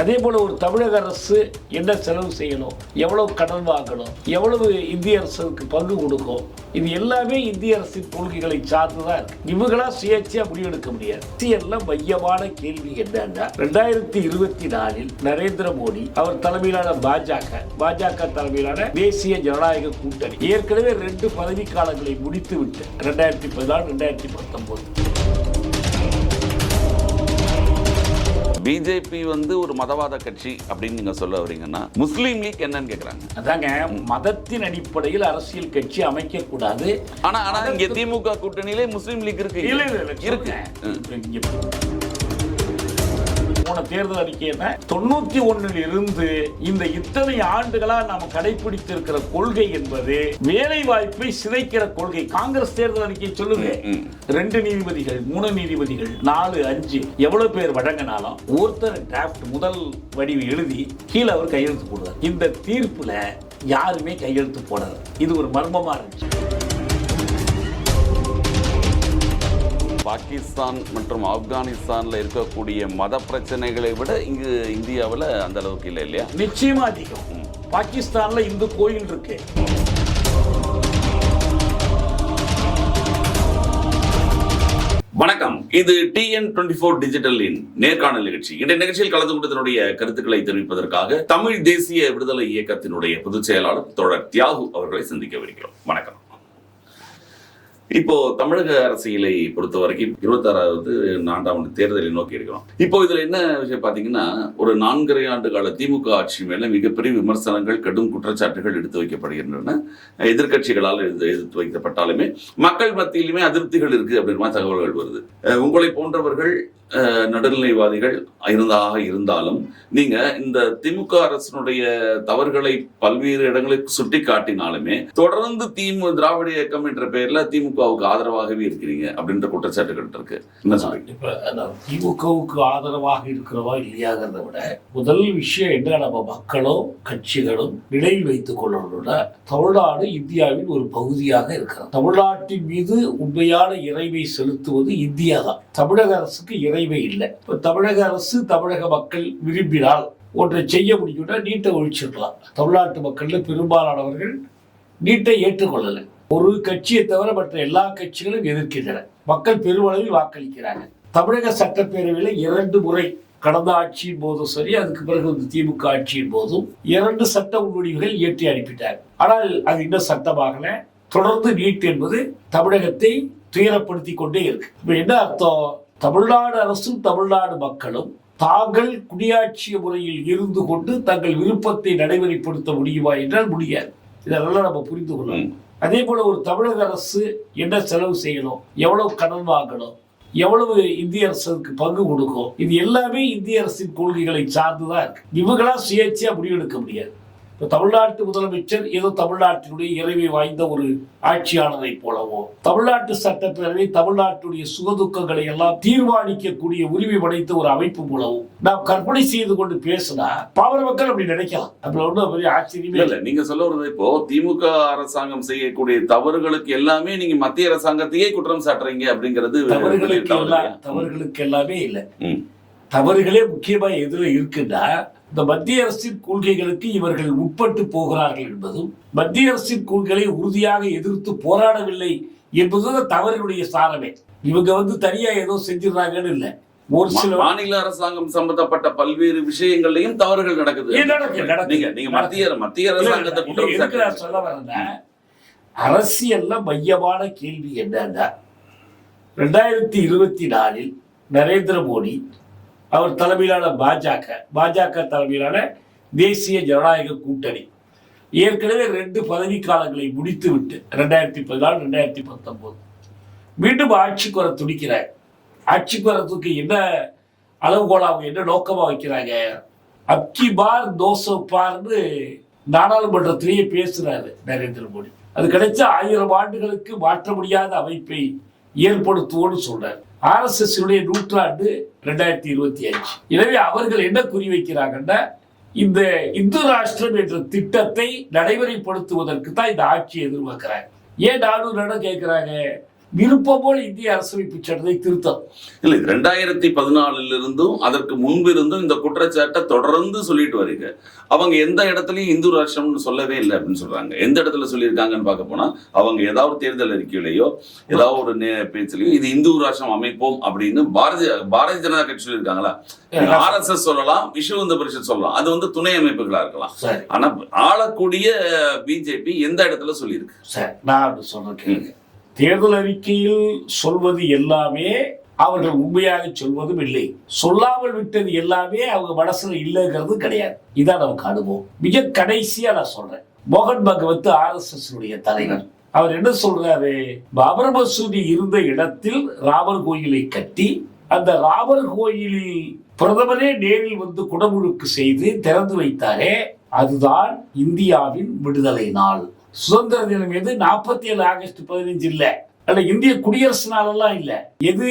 அதே போல ஒரு தமிழக அரசு என்ன செலவு செய்யணும், எவ்வளவு கடன் வாங்கணும், எவ்வளவு இந்திய அரசுக்கு பங்கு கொடுக்கும், இது எல்லாமே இந்திய அரசின் கொள்கைகளை சார்ந்துதான் இருக்கு. இவங்களா சுயேட்சையா முடிவெடுக்க முடியாது. எல்லாம் மையமான கேள்வி என்னன்னா 2024 நரேந்திர மோடி அவர் தலைமையிலான பாஜக தலைமையிலான தேசிய ஜனநாயக கூட்டணி ஏற்கனவே 2 பதவி காலங்களை முடித்து விட்டு 2014 2019 பிஜேபி ஒரு மதவாத கட்சி அப்படின்னு நீங்க சொல்ல வரீங்கன்னா முஸ்லீம் லீக் என்னன்னு கேக்குறாங்க. அதாங்க, மதத்தின் அடிப்படையில் அரசியல் கட்சி அமைக்க கூடாது. ஆனா இங்க திமுக கூட்டணியிலே முஸ்லீம் லீக் இருக்கு. இருக்கு. போன தேர்தல் அறிக்கை 91 இருந்து இந்த இத்தனை ஆண்டுகளா நாம கடைபிடித்திருக்கிற கொள்கை என்பது வேலை வாய்ப்பை சிதைக்கிற கொள்கை. காங்கிரஸ் தேர்தல் அறிக்கை சொல்லுங்க, 2 நீதிபதிகள் 3 நீதிபதிகள் 4 5 எவ்வளவு பேர் வழங்கினாலும் ஒருத்தர் டிராப்ட் முதல் வடிவு எழுதி கீழே அவர் கையெழுத்து போடுவார். இந்த தீர்ப்புல யாருமே கையெழுத்து போடாது. இது ஒரு மர்மமா இருந்துச்சு. பாகிஸ்தான் மற்றும் ஆப்கானிஸ்தான்ல இருக்கக்கூடிய மத பிரச்சனைகளை விட இங்கு இந்தியாவில் அந்த அளவுக்கு இல்லை இல்லையா? நிச்சயமா அதிகம். பாகிஸ்தான்ல இந்து கோயில் இருக்கு. வணக்கம், இது TN24 டிஜிட்டலின் நேர்காணல் நிகழ்ச்சி. இந்த நிகழ்ச்சியில் கலந்து கொண்டதனுடைய கருத்துக்களை தெரிவிப்பதற்காக தமிழ் தேசிய விடுதலை இயக்கத்தினுடைய பொதுச் செயலாளர் தோழர் தியாகு அவர்களை சந்திக்கவிருக்கிறோம். வணக்கம். இப்போ தமிழக அரசியலை பொறுத்த வரைக்கும் 26வது ஆண்டு தேர்தலை நோக்கி இருக்கிறோம். இப்போ இதுல என்ன விஷயம் பாத்தீங்கன்னா, ஒரு 4.5 ஆண்டு கால திமுக ஆட்சி மேல மிகப்பெரிய விமர்சனங்கள், கடும் குற்றச்சாட்டுகள் எடுத்து வைக்கப்படுகின்றன. எதிர்கட்சிகளால் எதிர்த்து வைக்கப்பட்டாலுமே மக்கள் மத்தியிலுமே அதிருப்திகள் இருக்கு அப்படின்ற தகவல்கள் வருது. உங்களை போன்றவர்கள் நடுநிலைவாதிகள் இருந்தாலும் நீங்க இந்த திமுக அரசினுடைய தவறுகளை பல்வேறு இடங்களுக்கு சுட்டி காட்டினாலுமே தொடர்ந்து திராவிட இயக்கம் என்ற பெயர்ல திமுகவுக்கு ஆதரவாகவே இருக்கிறீங்க அப்படின்ற குற்றச்சாட்டுகள் இருக்கு. என்ன சொல்றீங்க? இப்ப திமுகவுக்கு ஆதரவாக இருக்கிறவா இல்லையாங்கிறத விட முதல் விஷயம் என்ன, நம்ம மக்களும் கட்சிகளும் நிலையில் வைத்துக் கொள்ளணும்னா தமிழ்நாடு இந்தியாவின் ஒரு பகுதியாக இருக்கிறது. தமிழ்நாட்டின் மீது உண்மையான இறைவை செலுத்துவது இந்தியா தான். தமிழக அரசுக்கு இறைவே இல்லை. இப்ப தமிழக அரசு தமிழக மக்கள் விரும்பினால் ஒன்றை செய்ய முடியும்னா நீட்டை ஒழிச்சிடலாம். தமிழ்நாட்டு மக்கள்ல பெரும்பாலானவர்கள் நீட்டை ஏற்றுக்கொள்ளல. ஒரு கட்சியை தவிர மற்ற எல்லா கட்சிகளும் எதிர்க்கின்றன. மக்கள் பெருமளவில் வாக்களிக்கிறாங்க. தமிழக சட்டப்பேரவையில் 2 முறை கடந்த ஆட்சியின் போதும் சரி, அதுக்கு பிறகு திமுக ஆட்சியின் போதும் 2 சட்ட முன்வடிவுகள் இயற்றி அனுப்பிட்டாங்க. ஆனால் அது இன்னும் சட்டமாகல. தொடர்ந்து நீட் என்பது தமிழகத்தை துயரப்படுத்தி கொண்டே இருக்கு. இப்ப என்ன அர்த்தம்? தமிழ்நாடு அரசும் தமிழ்நாடு மக்களும் தாங்கள் குடியாட்சி முறையில் இருந்து கொண்டு தங்கள் விருப்பத்தை நடைமுறைப்படுத்த முடியுமா என்றால் முடியாது. இதெல்லாம் நம்ம புரிந்து கொள்ளணும். அதே போல ஒரு தமிழக அரசு என்ன செலவு செய்யணும், எவ்வளவு கடன் வாங்கணும், எவ்வளவு இந்திய அரசுக்கு பங்கு கொடுக்கும், இது எல்லாமே இந்திய அரசின் கொள்கைகளை சார்ந்துதான் இருக்கு. இவங்களா சுயேட்சையா முடிவெடுக்க முடியாது. இப்போ தமிழ்நாட்டு முதலமைச்சர் ஏதோ தமிழ்நாட்டினுடைய இறைவை வாய்ந்த ஒரு ஆட்சியாளரை போலவோ, தமிழ்நாட்டு சட்டப்பேரவை தமிழ்நாட்டுடைய சுகதுக்கங்களை எல்லாம் தீர்மானிக்கக்கூடிய உரிமை படைத்த ஒரு அமைப்பு போலவோ நாம் கற்பனை செய்து கொண்டு பேசினா பாமர மக்கள் அப்படி நினைக்கலாம். அப்படி ஒன்றும் பெரிய ஆச்சரியமே இல்லை. நீங்க சொல்ல வருது, இப்போ திமுக அரசாங்கம் செய்யக்கூடிய தவறுகளுக்கு எல்லாமே நீங்க மத்திய அரசாங்கத்தையே குற்றம் சாட்டுறீங்க அப்படிங்கிறது தவறுகளுக்கு எல்லாமே இல்லை. தவறுகளே முக்கியமா எதுல இருக்குன்னா, இந்த மத்திய அரசின் கொள்கைகளுக்கு இவர்கள் உட்பட்டு போகிறார்கள் என்பதும், மத்திய அரசின் கொள்கைகளை உறுதியாக எதிர்த்து போராடவில்லை என்பதும் தவறுடைய சாரமே. இவங்க தனியா ஏதோ செஞ்சிடறாங்கன்னு இல்லை. ஒரு சில மாநில அரசாங்கம் சம்பந்தப்பட்ட பல்வேறு விஷயங்களையும் தவறுகள் நடக்குது. நீங்க மத்திய அரசாங்கத்தை சொல்ல வரல. அரசியல்ல மையமான கேள்வி என்னன்னா, 2024 நரேந்திர மோடி அவர் தலைமையிலான பாஜக தலைமையிலான தேசிய ஜனநாயக கூட்டணி ஏற்கனவே 2 பதவி காலங்களை முடித்து விட்டு 2014 2019 மீண்டும் ஆட்சிக்கு வர துடிக்கிறார். ஆட்சிக்கு வரத்துக்கு என்ன அளவுகோல், அவங்க என்ன நோக்கமா வைக்கிறாங்க? அப்கி பார் 200 பார்னு நாடாளுமன்றத்திலேயே பேசுறாரு நரேந்திர மோடி. அது கிடைச்சா 1000 ஆண்டுகளுக்கு மாற்ற முடியாத அமைப்பை ஏற்படுத்துவோன்னு சொல்றாரு. RSS 100 2025. எனவே அவர்கள் என்ன குறி வைக்கிறாங்கன்னா, இந்த இந்து ராஷ்டிரம் என்ற திட்டத்தை நடைமுறைப்படுத்துவதற்கு தான் இந்த ஆட்சியை எதிர்பார்க்கிறாங்க. ஏன் 400 இடம் கேட்கிறாங்க? விருப்பம் போல் இந்திய அரசமைப்பு சட்டத்தை திருத்தம். இல்லை, 2014 அதற்கு முன்பு இருந்தும் இந்த குற்றச்சாட்டை தொடர்ந்து சொல்லிட்டு வரீங்க. அவங்க எந்த இடத்துலயும் இந்து ராஷ்டிரம்னு சொல்லவே இல்லை அப்படின்னு சொல்றாங்க. எந்த இடத்துல சொல்லியிருக்காங்கன்னு பார்க்க போனா, அவங்க ஏதாவது தேர்தல் அறிக்கையிலையோ ஏதாவது ஒரு பேச்சிலையோ இது இந்து ராஷ்டிரம் அமைப்போம் அப்படின்னு பாரதிய ஜனதா கட்சி சொல்லியிருக்காங்களா? RSS சொல்லலாம், விஸ்வ இந்து பரிஷத் சொல்லலாம், அது வந்து துணை அமைப்புகளா இருக்கலாம். ஆனா ஆளக்கூடிய பிஜேபி எந்த இடத்துல சொல்லியிருக்கு? நான் சொல்றேன், தேர்தல் அறிக்கையில் சொல்வது எல்லாமே அவர்கள் உண்மையாக சொல்வதும் இல்லை, சொல்லாமல் விட்டது எல்லாமே அவங்க மனசுல இல்லைங்கிறது கிடையாது. இதான் நமக்கு அனுபவம். மிக கடைசியா நான் சொல்றேன், மோகன் பகவத் RSS தலைவர், அவர் என்ன சொல்றாரு, பாபர் மசூதி இருந்த இடத்தில் ராமர் கோயிலை கட்டி அந்த ராமர் கோயிலில் பிரதமரே நேரில் வந்து குடமுழுக்கு செய்து திறந்து வைத்தாரே, அதுதான் இந்தியாவின் விடுதலை நாள். சுதந்திர தினம் எது? 47 ஆகஸ்ட் 15 இல்ல, அல்ல இந்திய குடியரசு நாள் எல்லாம் இல்ல, எது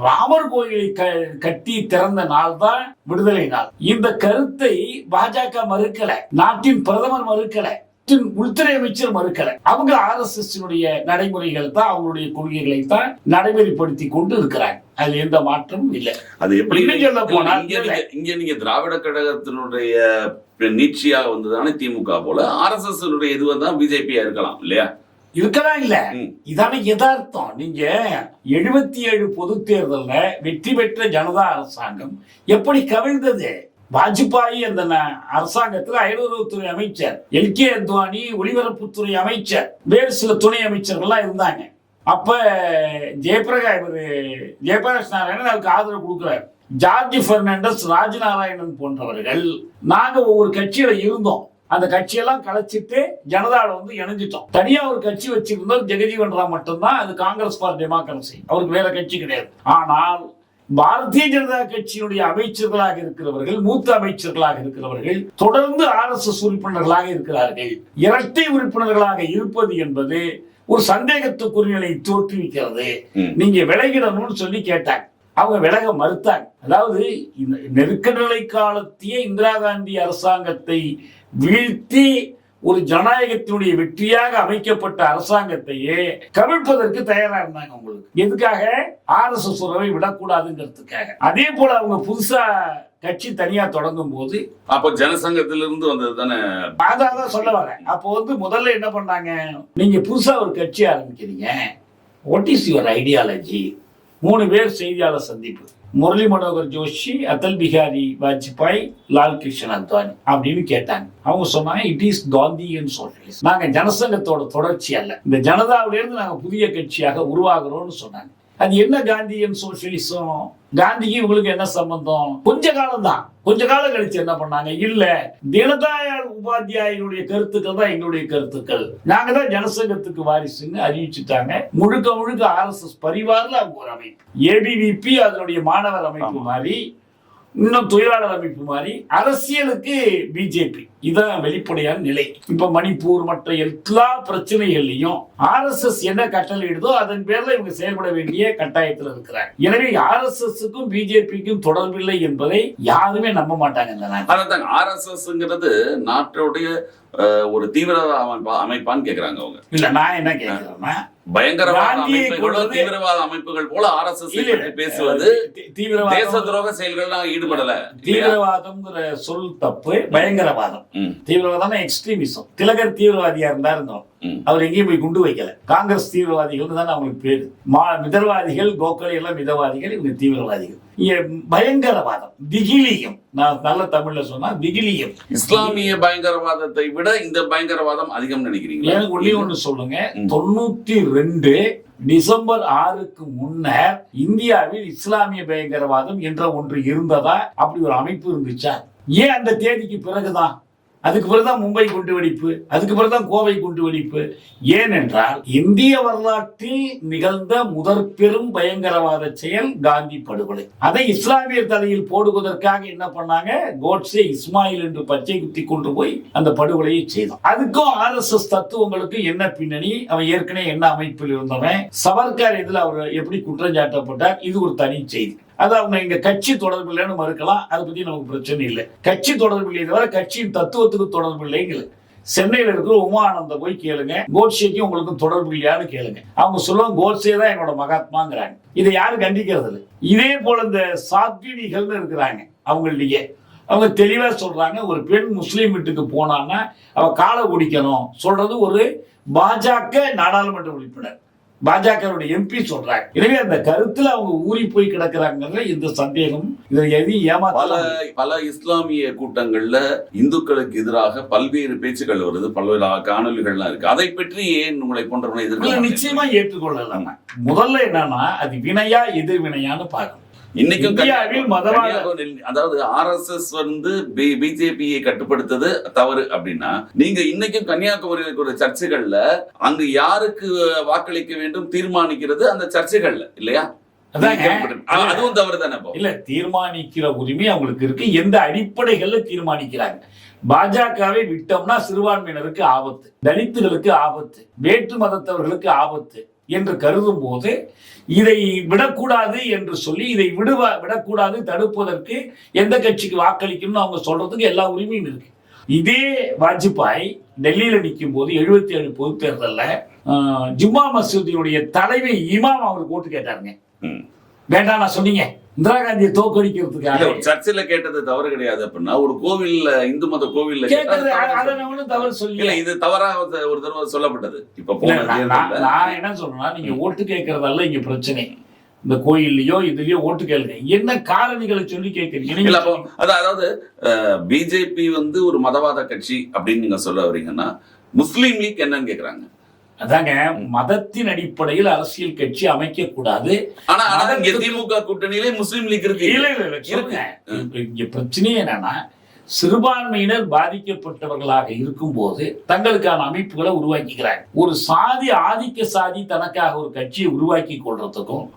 ராமர் கோயிலை கட்டி திறந்த நாள் தான் விடுதலை நாள். இந்த கருத்தை பாஜக மறுக்கல, நாட்டின் பிரதமர் மறுக்கல, உள்துறை அமைச்சர் மறுக்கல. அவங்க RSS நடைமுறைகள் தான், அவங்களுடைய கொள்கைகளை தான் நடைமுறைப்படுத்தி கொண்டு இருக்கிறாங்க. அது எந்த மாற்றமும் இல்லை. அது எப்படி சொல்ல போனா, இங்க நீங்க திராவிட கழகத்தினுடைய நீட்சியாக வந்ததானே திமுக போல RSS இதுவா தான் பிஜேபியா இருக்கலாம் இல்லையா? இருக்கலாம் இல்ல, இதான யதார்த்தம். நீங்க 77 பொது தேர்தல்ல வெற்றி பெற்ற ஜனதா அரசாங்கம் எப்படி கவிழ்ந்தது? வாஜ்பாயி அந்த அரசாங்கத்தில் அயலுறவுத்துறை அமைச்சர், LK அத்வானி ஒலிபரப்புத்துறை அமைச்சர், வேறு சில துணை அமைச்சர்கள்லாம் இருந்தாங்க. அப்ப ஜெயபிரகாஷ் நாராயணன் அதுக்கு ஆதரவு கொடுக்கிறார். ஜார்ஜ் பெர்னாண்டஸ், ராஜநாராயணன் போன்றவர்கள் நாங்க ஒவ்வொரு கட்சியில இருந்தோம், அந்த கட்சியெல்லாம் கலைச்சிட்டு ஜனதாவில் வந்து இணைஞ்சிட்டோம். தனியா ஒரு கட்சி வச்சிருந்தோம், ஜெகஜீவன் ராம் மட்டும்தான், அது காங்கிரஸ் ஃபார் டெமோக்ரஸி, அவருக்கு வேற கட்சி கிடையாது. ஆனால் பாரதிய ஜனதா கட்சியினுடைய அமைச்சர்களாக இருக்கிறவர்கள், மூத்த அமைச்சர்களாக இருக்கிறவர்கள் தொடர்ந்து RSS உறுப்பினர்களாக இருக்கிறார்கள். இரட்டை உறுப்பினர்களாக இருப்பது என்பது ஒரு சந்தேகத்துக்குரியலை தோற்றுவிக்கிறது. நீங்க விலகிடணும்னு சொல்லி கேட்டாங்க, அவங்க விலக மறுத்தாங்க. அதாவது நெருக்கடி நிலை காலத்திய இந்திரா காந்தி அரசாங்கத்தை வீழ்த்தி ஒரு ஜனநாயகத்தினுடைய வெற்றியாக அமைக்கப்பட்ட அரசாங்கத்தையே கவிழ்ப்பதற்கு தயாரா இருந்தாங்க. உங்களுக்கு எதுக்காக? RSS உறவை விடக்கூடாதுங்கிறதுக்காக. அதே போல அவங்க புதுசா கட்சி தனியா தொடங்கும் போது, அப்ப ஜனசங்கத்திலிருந்து வந்தது தானே, அதான் சொல்ல வரேன். அப்போ வந்து முதல்ல என்ன பண்ணாங்க, நீங்க புதுசா ஒரு கட்சி ஆரம்பிக்கிறீங்க, வாட் இஸ் யுவர் ஐடியாலஜி? 3 பேர் செய்தியாளர் சந்திப்பு, முரளி மனோகர் ஜோஷி, அடல் பிஹாரி வாஜ்பாய், லால் கிருஷ்ண அத்வானி அப்படின்னு கேட்டாங்க. அவங்க சொன்னாங்க, இட் இஸ் காந்தியன் சோஷலிஸ்ட், நாங்க ஜனசங்கத்தோட தொடர்ச்சி அல்ல, இந்த ஜனதாவிலிருந்து நாங்க புதிய கட்சியாக உருவாகிறோம்னு சொன்னாங்க. அது என்ன காந்தியன் சோஷலிசம்? காந்திக்கு இவங்களுக்கு என்ன சம்பந்தம்? கொஞ்ச காலம் தான், கொஞ்ச காலம் கழிச்சு என்ன பண்ணாங்க, இல்ல தீனதயாள் உபாத்தியாயனுடைய கருத்துக்கள் தான் எங்களுடைய கருத்துக்கள், நாங்க தான் ஜனசங்கத்துக்கு வாரிசுன்னு அறிவிச்சுட்டாங்க. முழுக்க முழுக்க RSS பரிவார்ல அவங்க ஒரு அமைப்பு, ABVP அதனுடைய மாணவர் அமைப்பு மாதிரி, இன்னும் தொழிலாளர் அமைப்பு மாதிரி, அரசியலுக்கு பிஜேபி. இதான் வெளிப்படையான நிலை. இப்ப மணிப்பூர் மற்ற எல்லா பிரச்சனைகள்லையும் RSS என்ன கட்டளையிடுதோ அதன் பேர்ல இவங்க செயல்பட வேண்டிய கட்டாயத்தில் இருக்கிறாங்க. எனவே RSSக்கும் பிஜேபிக்கும் தொடர்பில்லை என்பதை யாருமே நம்ப மாட்டாங்க. RSSங்கிறது நாட்டுடைய ஒரு தீவிரவாத அமைப்பான்னு கேக்குறாங்க அவங்க. இல்ல, நான் என்ன கேக்குறேன்னா, பயங்கரவாத அமைப்புகளோ தீவிரவாத அமைப்புகள் போல RSS பேசுவது தேச துரோக செயல்கள் ஈடுபடல. தீவிரவாதம்ங்கிற சொல் தப்பு, பயங்கரவாதம். தீவிரவாதம் எக்ஸ்ட்ரீமிசம். திலகர் தீவிரவாதியா இருந்தோம், அவர் எங்கேயும் போய் குண்டு வைக்கல. காங்கிரஸ் தீவிரவாதிகள் தான் அவங்களுக்கு பேரு. மிதவாதிகள், கோகலே எல்லாம் மிதவாதிகள், இவங்க தீவிரவாதிகள். பயங்கரவாதம், திகிலியம், நான் நல்ல தமிழ்ல சொன்னா திகிலியம். இஸ்லாமிய பயங்கரவாதத்தை விட இந்த பயங்கரவாதம் அதிகம் நினைக்கிறீங்க? எனக்கு ஒண்ணு சொல்லுங்க, 92 டிசம்பர் 6க்கு முன்னர் இந்தியாவில் இஸ்லாமிய பயங்கரவாதம் என்ற ஒன்று இருந்ததா? அப்படி ஒரு அமைப்பு இருந்துச்சா? ஏன் அந்த தேதிக்கு பிறகுதான்? அதுக்கு பிறகுதான் மும்பை குண்டு வெடிப்பு, அதுக்கு பிறகுதான் கோவை குண்டு வெடிப்பு. ஏனென்றால் இந்திய வரலாற்றில் நிகழ்ந்த முதற் பெரும் பயங்கரவாத செயல் காந்தி படுகொலை. அதை இஸ்லாமியர் தலையில் போடுவதற்காக என்ன பண்ணாங்க, கோட்ஸே இஸ்மாயில் என்று பச்சை குத்தி கொண்டு போய் அந்த படுகொலையை செய்தான். அதுக்கும் RSS தத்துவங்களுக்கு என்ன பின்னணி, அவன் ஏற்கனவே என்ன அமைப்பில் இருந்தவன், சவர்கார் இதுல அவர் எப்படி குற்றம் சாட்டப்பட்டார், இது ஒரு தனி செய்தி. அது அவங்க எங்க கட்சி தொடர்பு இல்லைன்னு மறுக்கலாம், அதை பத்தி நமக்கு பிரச்சனை இல்லை. கட்சி தொடர்பு இல்லை, தவிர கட்சியின் தத்துவத்துக்கு தொடர்பு இல்லைங்க. சென்னையில் இருக்கிற உமானந்த போய் கேளுங்க, கோட்சேக்கு உங்களுக்கு தொடர்பு இல்லையான்னு கேளுங்க. அவங்க சொல்லுவாங்க கோட்சே தான் என்னோட மகாத்மாங்கிறாங்க. இதை யாரும் கண்டிக்கிறது இல்லை. இதே போல இந்த சாத்வினிகள்னு இருக்கிறாங்க, அவங்கள்டயே அவங்க தெளிவா சொல்றாங்க, ஒரு பெண் முஸ்லீம் வீட்டுக்கு போனான்னா அவ காலை குடிக்கணும் சொல்றது ஒரு பாஜக நாடாளுமன்ற உறுப்பினர், பாஜகவுடைய எம்பி சொல்றாங்க. எனவே அந்த கருத்துல அவங்க ஊறி போய் கிடக்குறாங்க, இந்த சந்தேகம் இதை எதையும் ஏமாத்தல. பல இஸ்லாமிய கூட்டங்கள்ல இந்துக்களுக்கு எதிராக பல்வேறு பேச்சுக்கள் வருது, பல்வேறு காணொலிகள்லாம் இருக்கு. அதை பற்றி ஏன் உங்களை போன்றவனை எதிர்க்க நிச்சயமா ஏற்றுக்கொள்ளலாம். முதல்ல என்னன்னா அது வினையா எதிர்வினையான்னு பார்க்கணும். இன்னைக்கும் மதவாத, அதாவது RSS பிஜேபியை கட்டுப்படுத்தது தவறு அப்படின்னா, நீங்க இன்னைக்கும் கன்னியாகுமரியில் ஒரு சர்ச்சைகள்ல அங்கு யாருக்கு வாக்களிக்க வேண்டும் தீர்மானிக்கிறது அந்த சர்ச்சைகள்ல இல்லையா? அதுவும் தவறு தானே? இல்ல, தீர்மானிக்கிற உரிமை அவங்களுக்கு இருக்கு. எந்த அடிப்படைகள்ல தீர்மானிக்கிறாங்க? பாஜகவை விட்டோம்னா சிறுபான்மையினருக்கு ஆபத்து, தலித்துகளுக்கு ஆபத்து, வேற்று மதத்தவர்களுக்கு ஆபத்து என்று கருதும் போது இதை விடக்கூடாது என்று சொல்லி இதை விடக்கூடாது, தடுப்பதற்கு எந்த கட்சிக்கு வாக்களிக்கணும்னு அவங்க சொல்றதுக்கு எல்லா உரிமையும் இருக்கு. இதே வாஜ்பாய் டெல்லியில நிற்கும் போது 77 பொது தேர்தலில் ஜும்மா மசூதியுடைய தலைமை இமாம் அவருக்கு ஓட்டு கேட்டாருங்க. வேண்டாம் நான் சொன்னீங்க, இந்திரா காந்தியை தோற்கடிக்கிறதுக்காக. சர்ச்சில் கேட்டது தவறு கிடையாது அப்படின்னா, ஒரு கோவில்ல, இந்து மத கோவில்ல தவறு சொல்லி இது தவறாக ஒரு தடவை சொல்லப்பட்டது. இப்ப நான் என்ன சொல்றேன்னா, நீங்க ஓட்டு கேட்கறதல்ல இங்க பிரச்சனை. இந்த கோயில்லையோ இதுலயோ ஓட்டு கேளுங்க, என்ன காரணிகளை சொல்லி கேட்கறீங்க? அதாவது பிஜேபி ஒரு மதவாத கட்சி அப்படின்னு நீங்க சொல்ல வரீங்கன்னா, முஸ்லீம் லீக் என்னன்னு கேக்குறாங்க. அதாங்க, மதத்தின் அடிப்படையில் அரசியல் கட்சி அமைக்க கூடாது. ஆனா திமுக கூட்டணியிலே முஸ்லீம் லீக் இருக்கு. இங்க பிரச்சனையே என்னன்னா, சிறுபான்மையினர் பாதிக்கப்பட்டவர்களாக இருக்கும் போது தங்களுக்கான அமைப்புகளை உருவாக்கிக்கிறாங்க. ஒரு சாதி, ஆதிக்க சாதி தனக்காக ஒரு கட்சியை உருவாக்கி கொள்றதுக்கும்,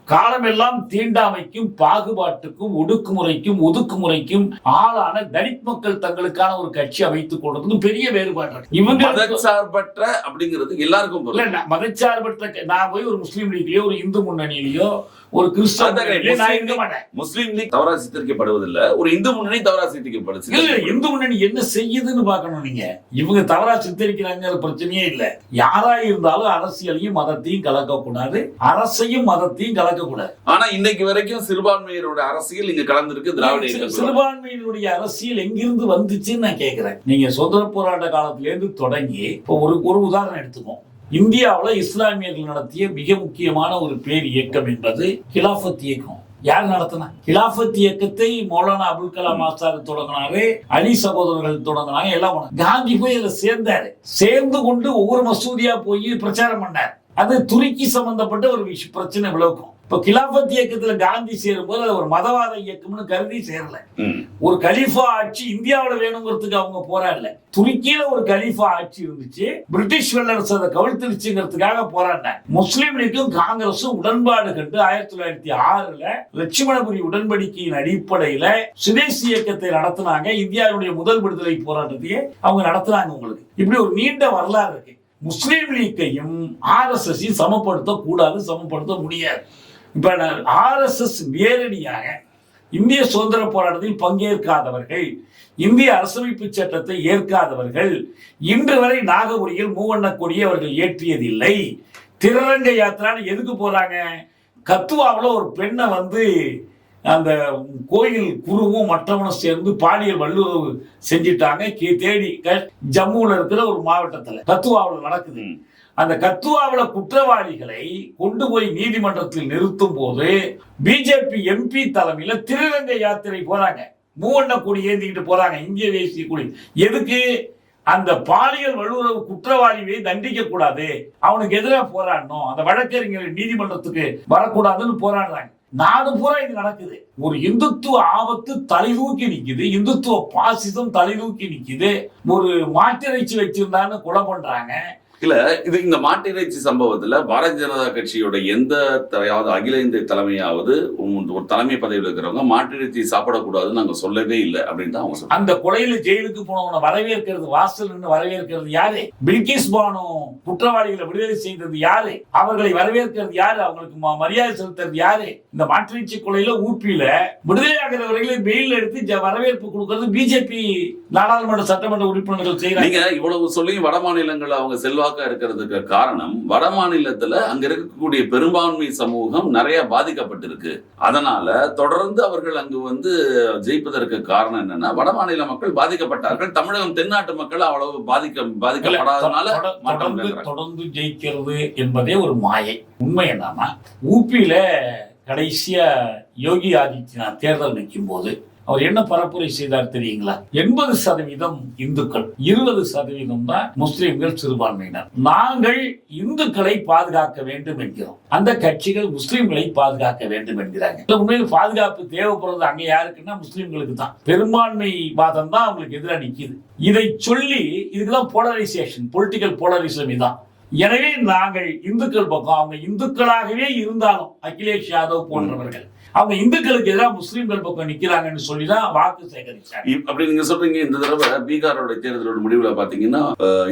காலமெல்லாம் தீண்டாமைக்கும் பாகுபாட்டுக்கும் ஒடுக்குமுறைக்கும் ஆளான தலித் மக்கள் தங்களுக்கான ஒரு கட்சி அமைத்துக் கொள்றதுக்கும் பெரிய வேறுபாடு. இவங்க மதச்சார்பற்ற அப்படிங்கிறது எல்லாருக்கும் மதச்சார்பற்ற. நான் போய் ஒரு முஸ்லீம் லீக்லயோ ஒரு இந்து முன்னணியிலயோ ஒரு முஸ்லீம் லீக் தவறா சித்தரிக்கப்படுவதில்லை, ஒரு இந்து முன்னணி தவறா சித்தரிக்கப்படுது. இந்து முன்னணி என்ன செய்யுதுன்னு பாக்கணும் நீங்க. இவங்க தவறா சித்தரிக்கிறாங்க பிரச்சனையே இல்ல. யாரா இருந்தாலும் அரசியலையும் மதத்தையும் கலக்கக்கூடாது, அரசையும் மதத்தையும் கலக்கக்கூடாது. ஆனா இன்னைக்கு வரைக்கும் சிறுபான்மையினரோட அரசியல் இங்க கலந்துருக்கு. திராவிட சிறுபான்மையினுடைய அரசியல் எங்கிருந்து வந்துச்சுன்னு நான் கேட்கிறேன். நீங்க சுதந்திர போராட்ட காலத்துல இருந்து தொடங்கி இப்போ ஒரு உதாரணம் எடுத்துக்கோம். இந்தியாவில் இஸ்லாமியர்கள் நடத்திய மிக முக்கியமான ஒரு பேர் இயக்கம் என்பது கிலாஃபத் இயக்கம். யார் நடத்தினா? கிலாஃபத் இயக்கத்தை மௌலானா அபுல் கலாம் ஆசார் தொடங்கினாரு, அலி சகோதரர்கள் தொடங்கினாங்க, எல்லாம். காந்தி போய் அதுல சேர்ந்து கொண்டு ஒவ்வொரு மசூதியா போய் பிரச்சாரம் பண்ணார். அது துருக்கி சம்பந்தப்பட்ட ஒரு பிரச்சனை விளக்கும். இப்ப கிலாபத் இயக்கத்துல காந்தி சேரும் போது அது ஒரு மதவாத இயக்கம்னு கருதி சேரல. ஒரு கலீஃபா ஆட்சி இந்தியாவில வேணுங்கிறதுக்கு அவங்க போராடல. துருக்கியில ஒரு கலீஃபா ஆட்சி இருந்துச்சு, பிரிட்டிஷ் வல்லரசு அதை கவிழ்த்திருச்சுங்கிறதுக்காக போராடினாங்க. முஸ்லீம் லீக்கும் காங்கிரஸும் உடன்பாடு கண்டு 1906 லட்சுமணபுரி உடன்படிக்கையின் அடிப்படையில சுதேசி இயக்கத்தை நடத்தினாங்க. இந்தியாவுடைய முதல் விடுதலை போராட்டத்தையே அவங்க நடத்தினாங்க. உங்களுக்கு இப்படி ஒரு நீண்ட வரலாறு இருக்கு. முஸ்லீம் லீக்கையும் RSS சமப்படுத்த முடியாது. இப்ப RSS நேரடியாக இந்திய சுதந்திர போராட்டத்தில் பங்கேற்காதவர்கள், இந்திய அரசமைப்பு சட்டத்தை ஏற்காதவர்கள், இன்று வரை நாகபுரியில் மூவண்ண கொடியை அவர்கள் ஏற்றியதில்லை. திருரங்க யாத்திரான்னு எதுக்கு போறாங்க? கத்துவாவில் ஒரு பெண்ணை அந்த கோயில் குருவும் மற்றவனும் சேர்ந்து பாலியல் வல்லுறவு செஞ்சிட்டாங்க. தேடி ஜம்முல இருக்கிற ஒரு மாவட்டத்துல கத்துவாவில் நடக்குது. அந்த கத்துவாவில குற்றவாளிகளை கொண்டு போய் நீதிமன்றத்தில் நிறுத்தும் போது பிஜேபி MP தலைமையில திருரங்க யாத்திரை போறாங்க. மூவண்ண கொடி ஏந்திக்கிட்டு போறாங்க, இந்திய தேசிய கொடி. எதுக்கு? அந்த பாலியல் வல்லுறவு குற்றவாளியை தண்டிக்க கூடாது, அவனுக்கு எதிராக போராடணும், அந்த வழக்கறிஞர் நீதிமன்றத்துக்கு வரக்கூடாதுன்னு போராடுறாங்க. நாடு பூரா இது நடக்குது. ஒரு இந்துத்துவ ஆபத்து தலைதூக்கி நிக்குது, இந்துத்துவ பாசிசம் தலைதூக்கி நிக்குது. ஒரு மாட்டிறைச்சி வச்சிருந்தான்னு கொலை பண்றாங்க, இல்ல இது இந்த மாட்டிறைச்சி சம்பவத்துல பாரதிய ஜனதா கட்சியோட எந்த அகில இந்திய தலைமையாவது ஒரு தலைமை பதவியில் இருக்கிறவங்க மாட்டிறைச்சி சாப்பிடக்கூடாதுன்னு நாங்க சொல்லவே இல்லை அப்படின்னு தான் அவங்க சொல்றாங்க. அந்த கொலையில ஜெயிலுக்கு போனவனை வரவேற்கிறது, வாசல் நின்று வரவேற்கிறது யாரு? பில்கிஸ் பானு குற்றவாளிகளை விடுதலை செய்தது யாரு? அவர்களை வரவேற்கிறது யாரு? அவங்களுக்கு மரியாதை செலுத்துறது யாரு? இந்த மாட்டிறைச்சி கொலையில ஊப்பியில விடுதலை ஆகிறவர்களை பெயில் எடுத்து வரவேற்பு கொடுக்கிறது பிஜேபி நாடாளுமன்ற சட்டமன்ற உறுப்பினர்கள் செய்யறாங்க. நீங்க இவ்வளவு சொல்லியும் வட மாநிலங்கள் அவங்க செல்வாக்கா இருக்கிறதுக்கு காரணம், வட மாநிலத்துல அங்க இருக்கக்கூடிய பெரும்பான்மை சமூகம் நிறைய பாதிக்கப்பட்டிருக்கு. அதனால தொடர்ந்து அவர்கள் அங்கு ஜெயிப்பதற்கு காரணம் என்னன்னா, வட மாநில மக்கள் பாதிக்கப்பட்டார்கள். தமிழகம் தென்னாட்டு மக்கள் அவ்வளவு பாதிக்கப்படாதனால தொடர்ந்து ஜெயிக்கிறது என்பதே ஒரு மாயை. உண்மை என்னன்னா, ஊப்பியில கடைசியா யோகி ஆதித்யநாத் தேர்தல் நிற்கும் போது அவர் என்ன பரப்புரை செய்தார் தெரியுங்களா? 80% இந்துக்கள், 20% தான் முஸ்லிம்கள் சிறுபான்மையினர். நாங்கள் இந்துக்களை பாதுகாக்க வேண்டும் என்கிறோம், அந்த கட்சிகள் முஸ்லிம்களை பாதுகாக்க வேண்டும் என்கிறாங்க. உண்மையில் பாதுகாப்பு தேவைப்படுறது அங்க யாருக்குன்னா முஸ்லிம்களுக்கு தான். பெரும்பான்மை வாதம் தான் அவங்களுக்கு எதிராக நிக்குது. இதை சொல்லி இதுக்குதான் போலரைசேஷன், பொலிட்டிக்கல் போலரிசம் இதான். எனவே நாங்கள் இந்துக்கள் பக்கம், அவங்க இந்துக்களாகவே இருந்தாலும் அகிலேஷ் யாதவ் போன்றவர்கள் அவங்க இந்துக்களுக்கு எதிராக முஸ்லிம்கள் பக்கம் நிக்கிறாங்கன்னு சொல்லிதான் வாக்கு சேகரிச்சாங்க. அப்படி நீங்க சொல்றீங்க. இந்த தடவை பீகாரோட தேர்தலோட முடிவுல பாத்தீங்கன்னா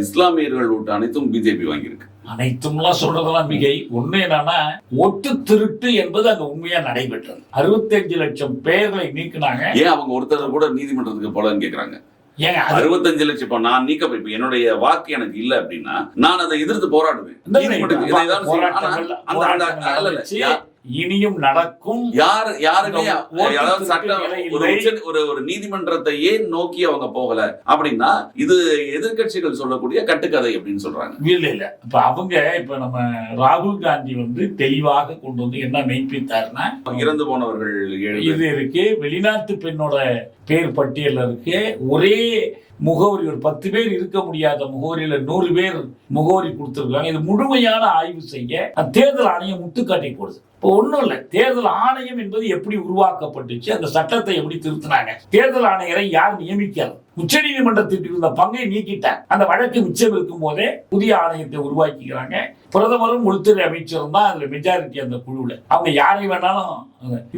இஸ்லாமியர்கள் ஓட்டு அனைத்தும் பிஜேபி வாங்கியிருக்கு. அனைத்தும்லாம் சொல்றதெல்லாம் மிகை. உண்மை என்னன்னா, ஓட்டு திருட்டு என்பது அங்க உண்மையா நடைபெற்றது. 65 லட்சம் பெயர்களை நீக்கினாங்க. ஏன் அவங்க ஒருத்தர் கூட நீதிமன்றத்துக்கு போலன்னு கேக்குறாங்க? 65 லட்சம் இப்ப நான் நீக்க, இப்ப என்னுடைய வாக்கு எனக்கு இல்ல அப்படின்னா நான் அதை எதிர்த்து போராடுவேன். இனியும் நடக்கும். யாருமே ஒரு நீதிமன்றத்தையே நோக்கி அவங்க போகல அப்படின்னா இது எதிர்கட்சிகள் சொல்லக்கூடிய கட்டுக்கதை அப்படின்னு சொல்றாங்க. இல்ல இப்ப அவங்க நம்ம ராகுல் காந்தி தெளிவாக கொண்டு வந்து என்ன மெய்ப்பித்தாருன்னா, இறந்து போனவர்கள் இது இருக்கு, வெளிநாட்டு பெண்ணோட பேர் பட்டியல் இருக்கு, ஒரே முகவரி ஒரு 10 பேர் இருக்க முடியாத முகவரியில 100 பேர் முகவரி கொடுத்திருக்காங்க. இது முழுமையான ஆய்வு செய்ய தேர்தல் ஆணையம் முட்டுக்காட்டி போடுது. இப்போ ஒன்றும் இல்லை, தேர்தல் ஆணையம் என்பது எப்படி உருவாக்கப்பட்டுச்சு, அந்த சட்டத்தை எப்படி திருத்தினாங்க, தேர்தல் ஆணையரை யார் நியமிக்கிறது, உச்ச நீதிமன்றத்திற்கு இருந்த பங்கை நீக்கிட்டாங்க. அந்த வழக்கு மிச்சம் இருக்கும் போதே புதிய ஆணையத்தை உருவாக்கிக்கிறாங்க. பிரதமரும் உள்துறை அமைச்சரும் தான் அதுல மெஜாரிட்டி அந்த குழுவில். அவங்க யாரை வேணாலும்,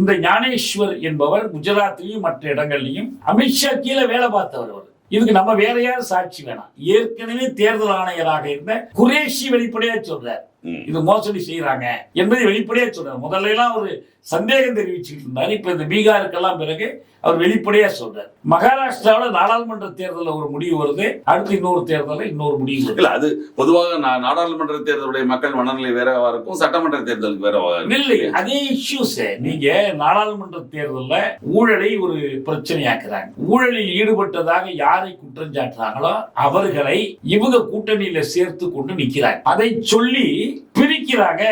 இந்த ஞானேஸ்வர் என்பவர் குஜராத்திலையும் மற்ற இடங்கள்லையும் அமித்ஷா கீழே வேலை பார்த்தவர். இதுக்கு நம்ம வேற யாரும் சாட்சி வேணாம். ஏற்கனவே தேர்தல் ஆணையராக இருந்த குரேஷி வெளிப்படையா சொல்றார், இது மோசடி செய்யறாங்க என்பதை வெளிப்படையா சொல்றாரு. முதல்ல எல்லாம் ஒரு சந்தேகம் தெரிவிச்சுட்டு இருந்தாரு. இப்ப இந்த பீகாருக்கெல்லாம் பிறகு அவர் வெளிப்படையா சொல்றாரு. மகாராஷ்டிராவில் நாடாளுமன்ற தேர்தலில் ஒரு முடிவு வருது, அடுத்து இன்னொரு தேர்தலில் இன்னொரு முடிவு வருது. அது பொதுவாக நாடாளுமன்ற தேர்தலுடைய மக்கள் மனநிலை வேறவா இருக்கும், சட்டமன்ற தேர்தலுக்கு வேறவா இல்லை. அதே இஷ்யூஸ் நீங்க நாடாளுமன்ற தேர்தலில் ஊழலை ஒரு பிரச்சனையாக்குறாங்க. ஊழலில் ஈடுபட்டதாக யாரை குற்றம் சாட்டுறாங்களோ அவர்களை இவங்க கூட்டணியில சேர்த்து கொண்டு நிக்கிறாங்க. அதை சொல்லி பிரிக்கிறாங்க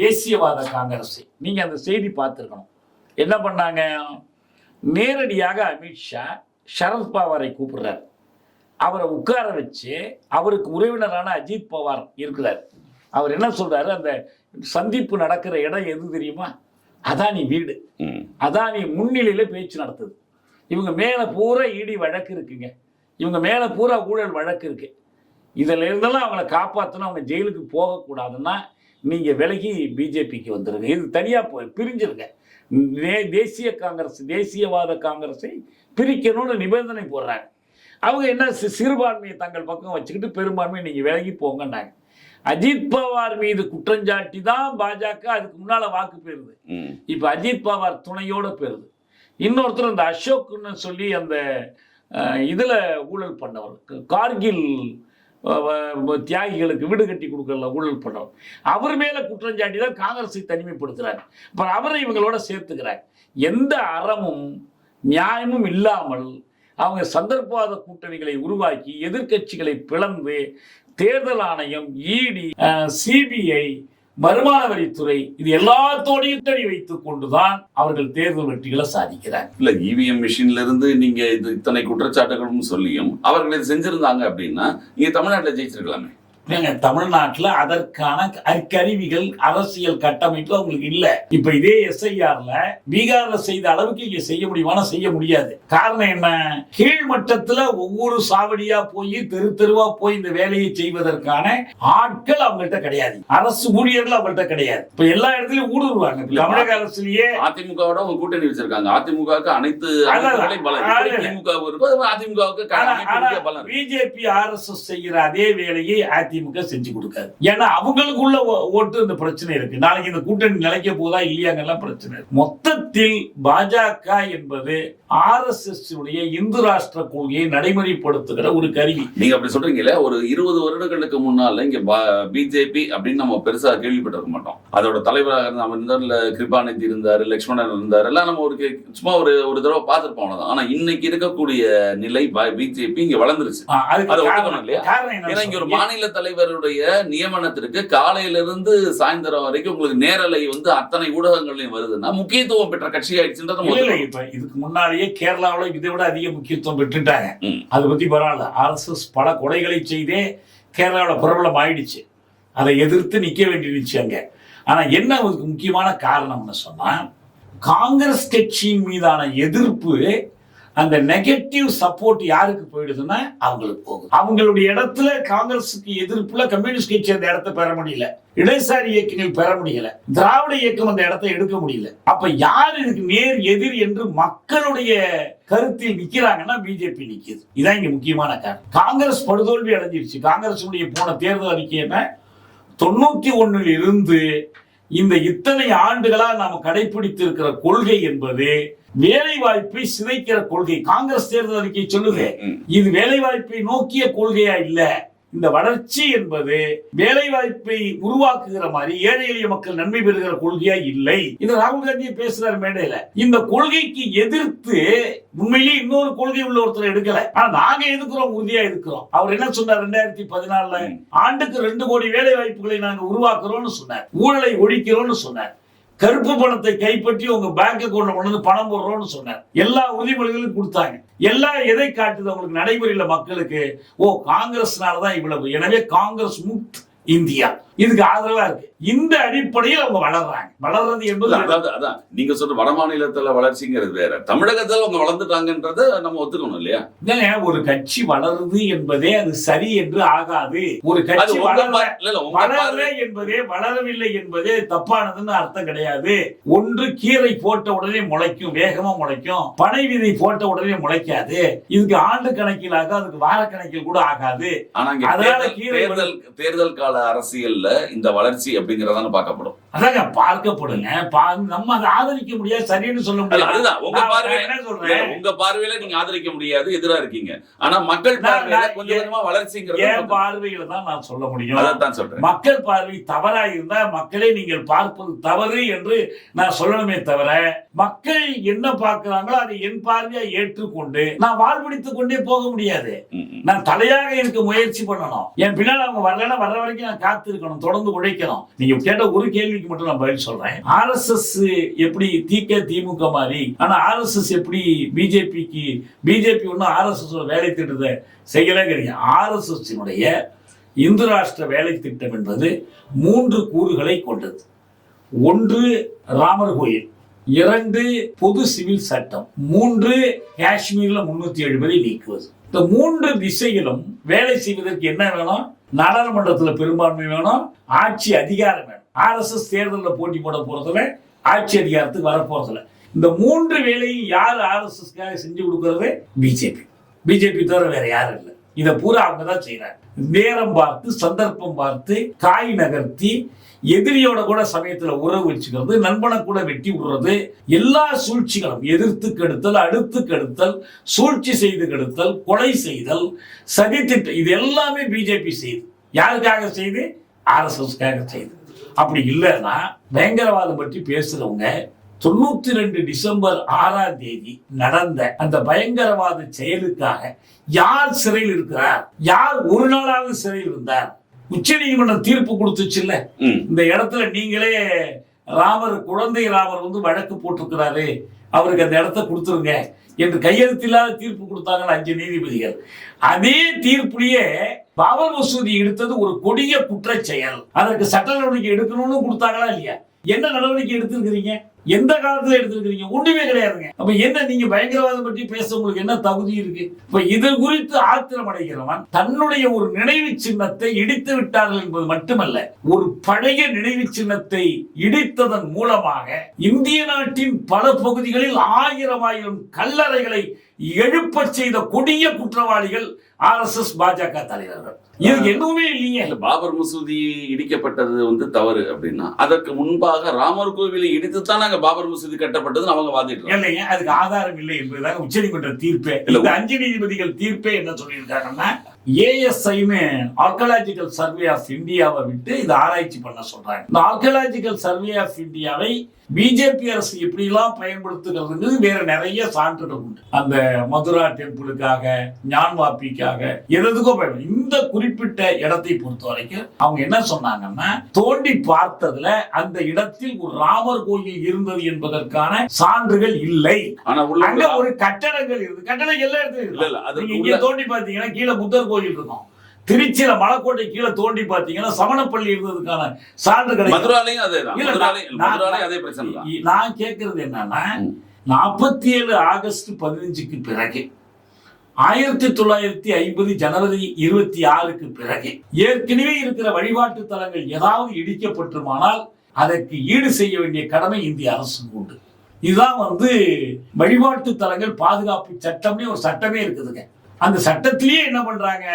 தேசியவாத காங்கிரஸ். நீங்க அந்த செய்தி பார்த்திருக்கணும். என்ன பண்ணாங்க, நேரடியாக அமித்ஷா சரத்பவாரை கூப்பிடுறாரு. அவரை உட்கார வச்சு அவருக்கு உறவினரான அஜித் பவார் இருக்கிறார். அவர் என்ன சொல்றாரு, அந்த சந்திப்பு நடக்கிற இடம் எது தெரியுமா, அதானி வீடு, அதானி முன்னிலையில பேச்சு நடத்துது. இவங்க மேல பூரா இடி வழக்கு இருக்குங்க, இவங்க மேல பூரா ஊழல் வழக்கு இருக்கு. இதுல இருந்தெல்லாம் அவங்களை காப்பாற்றணும், அவங்க ஜெயிலுக்கு போகக்கூடாதுன்னா நீங்க விலகி பிஜேபிக்கு வந்துருங்க, இது தனியா பிரிஞ்சிருங்க. தேசிய காங்கிரஸ், தேசியவாத காங்கிரஸை பிரிக்கணும்னு நிபந்தனை போடுறாங்க. அவங்க என்ன, சிறுபான்மையை தங்கள் பக்கம் வச்சுக்கிட்டு பெரும்பான்மையை நீங்க விலகி போங்கன்னாங்க. அஜித் பவார் மீது குற்றஞ்சாட்டி தான் பாஜக அதுக்கு முன்னால வாக்கு பெறுது. இப்ப அஜித் பவார் துணையோட பெறுது. இன்னொருத்தர் அந்த அசோக்னு சொல்லி அந்த இதுல ஊழல் பண்ணவர், கார்கில் தியாகிகளுக்கு வீடு கட்டி கொடுக்கல ஊழல் பண்ணவர், அவர் மேல குற்றஞ்சாட்டி தான் காங்கிரஸை தனிமைப்படுத்துறாங்க. அப்புறம் அவரை இவங்களோட சேர்த்துக்கிறாங்க. எந்த அறமும் நியாயமும் இல்லாமல் அவங்க சந்தர்ப்பவாத கூட்டணிகளை உருவாக்கி எதிர்கட்சிகளை பிளந்து தேர்தல் ஆணையம், இடி, சிபிஐ, வருமான வரித்துறை இது எல்லாத்தோடையும் தனி வைத்துக் கொண்டுதான் அவர்கள் தேர்தல் வெற்றிகளை சாதிக்கிறாங்க. இல்ல இவிஎம் மிஷின்ல இருந்து நீங்க இது இத்தனை குற்றச்சாட்டுகளும் சொல்லியும் அவர்கள் இதை செஞ்சிருந்தாங்க அப்படின்னா நீங்க தமிழ்நாட்டில் ஜெயிச்சிருக்கலாமே. தமிழ்நாட்டுல அதற்கான கருவிகள் அரசியல் கட்டமைப்பு அவங்களுக்கு இல்ல. இப்ப இதே SIRல பீகார்ல செய்த அளவுக்கு இங்க செய்ய முடியுமானா செய்ய முடியாது. காரணம் என்ன? கீழ்மட்டத்துல ஒவ்வொரு சாவடியா போய் தெரு தெருவா போய் இந்த வேலையை செய்வதற்கான ஆட்கள் அவங்கள்ட்ட கிடையாது. அரசு ஊழியர்கள் அவங்கள்ட்ட கிடையாது. இப்ப எல்லா இடத்துலயும் ஊடுருவாங்க. தமிழக அரசுலயே அதிமுகவோட அவங்க கூட்டணி வச்சிருக்காங்க. அதிமுகவுக்கு அனைத்து பிஜேபி RSS செய்யற அதே வேலையை அதிமுக செஞ்சு கொடுக்காது. ஏன்னா அவங்களுக்குள்ள ஓட்டு இந்த பிரச்சனை இருக்கு. நாளைக்கு இந்த கூட்டணி நிலைக்க போதா இல்லையாங்கெல்லாம் பிரச்சனை இருக்கு. மொத்தத்தில் பாஜக என்பது RSS உடைய இந்து ராஷ்டிர கொள்கையை நடைமுறைப்படுத்துகிற ஒரு கருவி. நீங்க அப்படி சொல்றீங்களே, ஒரு 20 வருடங்களுக்கு முன்னால இங்க பிஜேபி அப்படின்னு நம்ம பெருசா கேள்விப்பட்டிருக்க மாட்டோம். அதோட தலைவராக இருந்தார், கிருபாநிதி இருந்தாரு, லட்சுமணன் இருந்தாரு, எல்லாம் நம்ம ஒரு சும்மா ஒரு தடவை பார்த்துருப்போம். ஆனா இன்னைக்கு இருக்கக்கூடிய நிலை பிஜேபி இங்க வளர்ந்துருச்சு. ஏன்னா இங்க ஒரு மாநில தலைவருடைய நியமனத்திற்கு காலையில இருந்து சாயந்தரம் வரைக்கும் உங்களுக்கு நேரலை அத்தனை ஊடகங்களையும் வருதுன்னா முக்கியத்துவம் பெற்ற கட்சி ஆயிடுச்சுன்றது. இப்ப இதுக்கு முன்னாலேயே கேரளாவில் இதை விட அதிக முக்கியத்துவம் பெற்றுட்டாங்க. அதை பத்தி பரவாயில்ல. RSS பல கொலைகளை செய்தே கேரளாவில் பிரபலம் ஆயிடுச்சு. அதை எதிர்த்து நிக்க வேண்டியிருந்துச்சு அங்க. ஆனா என்ன அதுக்கு முக்கியமான காரணம்னு சொன்னா, காங்கிரஸ் கட்சியின் மீதான எதிர்ப்பு, அந்த நெகட்டிவ் சப்போர்ட் யாருக்கு போயிடுதுன்னா அவங்களுக்கு போகுது. அவங்களுடைய இடத்துல காங்கிரஸுக்கு எதிர்ப்புல கம்யூனிஸ்ட் கட்சி அந்த இடத்தை பெற முடியல, இடதுசாரி இயக்கங்கள் பெற முடியல, திராவிட இயக்கம் அந்த இடத்தை எடுக்க முடியல. அப்ப யார் இதுக்கு நேர் எதிர் என்று மக்களுடைய கருத்தில் நிக்கிறாங்கன்னா பிஜேபி நிக்குது. இதான் இங்க முக்கியமான காரணம். காங்கிரஸ் படுதோல்வி அடைஞ்சிருச்சு. காங்கிரஸ் போன தேர்தல் அறிக்கை 91 இருந்து இந்த இத்தனை ஆண்டுகளா நாம் கடைபிடித்து இருக்கிற கொள்கை என்பது வேலை வாய்ப்பை சிதைக்கிற கொள்கை. காங்கிரஸ் தேர்தல் அறிக்கை சொல்லுது இது வேலை வாய்ப்பை நோக்கிய கொள்கையா இல்ல. இந்த வளர்ச்சி என்பது வேலை வாய்ப்பை உருவாக்குகிற மாதிரி ஏழை எளிய மக்கள் நன்மை பெறுகிற கொள்கையா இல்லை. இது ராகுல் காந்தியை பேசுறாரு மேடையில. இந்த கொள்கைக்கு எதிர்த்து உண்மையிலேயே இன்னொரு கொள்கை உள்ள ஒருத்தர் எடுக்கல. ஆனா நாங்க எதுக்குறோம், உறுதியா இருக்கிறோம். அவர் என்ன சொன்னார்? 2014 ஆண்டுக்கு 2 கோடி வேலை வாய்ப்புகளை நாங்க உருவாக்குறோம்னு சொன்னார். ஊழலை ஒழிக்கிறோம்னு சொன்னார். கருப்பு பணத்தை கைப்பற்றி உங்க பேங்க் அக்கௌண்ட்ல கொண்டு வந்து பணம் போடுறோம்னு சொன்னார். எல்லா உறுதிமொழிகளும் கொடுத்தாங்க. எல்லாம் எதை காட்டுது அவங்களுக்கு? நடைமுறையில மக்களுக்கு காங்கிரஸ்னாலதான் இவ்வளவு, எனவே காங்கிரஸ் முக்த் இந்தியா இதுக்கு ஆதரவா இருக்கு. இந்த அடிப்படையில் அவங்க வளர்றாங்க. வளர்றது என்பது அதான் நீங்க சொல்ற வட மாநிலத்துல வளர்ச்சிங்கிறது வேற, தமிழகத்துல அவங்க வளர்ந்துட்டாங்கன்றத நம்ம ஒத்துக்கணும் இல்லையா? ஒரு கட்சி வளருது என்பதே அது சரி என்று ஆகாது. ஒரு கட்சி வளரல என்பதே, வளரவில்லை என்பதே தப்பானதுன்னு அர்த்தம் கிடையாது. ஒன்று கீரை போட்ட உடனே முளைக்கும், வேகமா முளைக்கும். பனை விதை போட்ட உடனே முளைக்காது. இதுக்கு ஆண்டு கணக்கிலாக, அதுக்கு வார கணக்கில் கூட ஆகாது. அதனால தேர்தல் கால அரசியல் இந்த வளர்ச்சி அப்படிங்கறதான பார்க்கப்படும். அதாங்க பார்க்கப்படுங்க. நம்ம அதை ஆதரிக்க முடியாது, சரின்னு சொல்ல முடியாது. அதுதான் உங்க பார்வையில நீங்க ஆதரிக்க முடியாது, எதிரா இருக்கீங்க. ஆனா மக்கள் பார்வையில கொஞ்சம் கொஞ்சமா வளர்ச்சிங்கிறது என் பார்வையில தான் நான் சொல்ல முடியும். அதான் சொல்றேன். மக்கள் பார்வை தவறா இருந்தா மக்களே நீங்கள் பார்ப்பது தவறு என்று நான் சொல்லணுமே தவிர, மக்கள் என்ன பார்க்கிறாங்களோ அதை என் பார்வையா ஏற்றுக்கொண்டு நான் வாழ்வடித்துக் கொண்டே போக முடியாது. நான் தலையாக இருக்க முயற்சி பண்ணணும். என் பின்னால் அவங்க வரலன்னா வர்ற வரைக்கும் நான் காத்து இருக்கணும், தொடர்ந்து உழைக்கணும். நீங்க கேட்ட ஒரு கேள்விக்கு மட்டும் நான் பதில் சொல்றேன். RSS எப்படி திமுக மாதிரி, ஆனா RSS எப்படி பிஜேபி ஒன்னும் RSS வேலை திட்டத்தை செய்யலங்கிறீங்க. RSS இந்து ராஷ்டிர வேலை திட்டம் என்பது 3 கூறுகளை கொண்டது. 1 ராமர் கோயில், 2 பொது சிவில் சட்டம், 3 காஷ்மீர்ல 370 நீக்குவது. இந்த 3 திசையிலும் வேலை செய்வதற்கு என்ன வேணும்? நாடாளுமன்றத்தில் பெரும்பான்மை வேணும், ஆட்சி அதிகாரம் வேணும். RSS தேர்தலில் போட்டி போட போறதுல, ஆட்சி அதிகாரத்துக்கு வர போறதுல, இந்த 3 வேலையும் யார் RSSக்காக செஞ்சு கொடுக்கறது? பிஜேபி தவிர வேற யாரும் இல்லை. இதை பூரா அவங்க தான் செய்யறாங்க. நேரம் பார்த்து, சந்தர்ப்பம் பார்த்து, காய் நகர்த்தி, எதிரியோட கூட சமயத்துல உறவு வச்சுக்கிறது, நண்பனை கூட வெட்டி விடுறது, எல்லா சூழ்ச்சிகளும் எதிர்த்து கெடுத்தல், அடுத்து கெடுத்தல், சூழ்ச்சி செய்து கெடுத்தல், கொலை செய்தல், சதித்திட்டம், இது எல்லாமே பிஜேபி செய்து. யாருக்காக செய்து? RSSக்காக செய்து. அப்படி இல்லைன்னா பயங்கரவாதம் பற்றி பேசுறவங்க 92 டிசம்பர் 6ஆம் தேதி நடந்த அந்த பயங்கரவாத செயலுக்காக யார் சிறையில் இருக்கிறார்? யார் ஒரு நாளாவது சிறையில் இருந்தார்? உச்ச நீதிமன்றம் தீர்ப்பு கொடுத்துச்சுல்ல, இந்த இடத்துல நீங்களே குழந்தை ராமர் வழக்கு போட்டிருக்கிறாரு, அவருக்கு அந்த இடத்த கொடுத்துருங்க என்று கையெழுத்தில்லாத தீர்ப்பு கொடுத்தாங்க 5 நீதிபதிகள். அதே தீர்ப்புலயே பாபர் மசூதி எடுத்தது ஒரு கொடிய குற்றச் செயல். அதற்கு சட்ட நடவடிக்கை எடுக்கணும்னு கொடுத்தாங்களா இல்லையா? என்ன நடவடிக்கை எடுத்திருக்கிறீங்க? எந்த காலத்துல எடுத்திருக்கிறீங்க? ஒண்ணுமே கிடையாதுங்க. அப்ப என்ன நீங்க பயங்கரவாதம் பற்றி பேச உங்களுக்கு என்ன தகுதி இருக்கு? இப்ப இது குறித்து ஆத்திரம் அடைகிறவன் தன்னுடைய ஒரு நினைவு சின்னத்தை இடித்து விட்டார்கள் என்பது மட்டுமல்ல, ஒரு பழைய நினைவு சின்னத்தை இடித்ததன் மூலமாக இந்திய நாட்டின் பல பகுதிகளில் ஆயிரம் கல்லறைகளை எழுப்ப செய்த கொடிய குற்றவாளிகள் RSS பாஜக தலைவர்கள். இதுக்கு எதுவுமே இல்லையே. பாபர் மசூதி இடிக்கப்பட்டது தவறு அப்படின்னா, அதற்கு முன்பாக ராமர் கோவிலை இடித்துத்தான் நாங்க பாபர் மசூதி கட்டப்பட்டது அவங்க வாதிட்டு இல்லைங்க. அதுக்கு ஆதாரம் இல்லை என்பதுதான் உச்சநீதிமன்ற தீர்ப்பே. இந்த 5 நீதிபதிகள் தீர்ப்பே என்ன சொல்லியிருக்காங்கன்னா, ASIன்னு ஆர்கியாலஜிக்கல் சர்வே ஆஃப் இந்தியாவை விட்டு இதை ஆராய்ச்சி பண்ண சொல்றாங்க. இந்த ஆர்கியாலஜிக்கல் சர்வே ஆஃப் இந்தியாவை பிஜேபி அரசு எப்படி எல்லாம் பயன்படுத்துகிறது வேற நிறைய சான்றுகள் உண்டு. அந்த மதுரா டெம்பிளுக்காக, ஞான்வாபிக்காக, எதுக்கோ பயன்படும். இந்த குறிப்பிட்ட இடத்தை பொறுத்த வரைக்கும் அவங்க என்ன சொன்னாங்கன்னா, தோண்டி பார்த்ததுல அந்த இடத்தில் ஒரு ராமர் கோயில் இருந்தது என்பதற்கான சான்றுகள் இல்லை. ஆனா அங்க ஒரு கட்டடங்கள் இருக்கு. கட்டடங்கள் எல்லா இடத்துலயும் இங்க தோண்டி பார்த்தீங்கன்னா கீழே புத்தர் கோயில் இருக்கும். திருச்சியில மலைக்கோட்டை கீழே தோண்டி பாத்தீங்கன்னா சமணப்பள்ளி இருந்ததுக்கான சான்று கிடைக்கும். நான் கேட்கறது என்னன்னா, 47 ஆகஸ்ட் 15க்கு பிறகு 1950 ஜனவரி 26க்கு பிறகு ஏற்கனவே இருக்கிற வழிபாட்டு தலங்கள் ஏதாவது இடிக்கப்பட்டுமானால் அதற்கு ஈடு செய்ய வேண்டிய கடமை இந்திய அரசுக்கு உண்டு. இதுதான் வழிபாட்டு தலங்கள் பாதுகாப்பு சட்டம்னே ஒரு சட்டமே இருக்குதுங்க. அந்த சட்டத்திலேயே என்ன பண்றாங்க,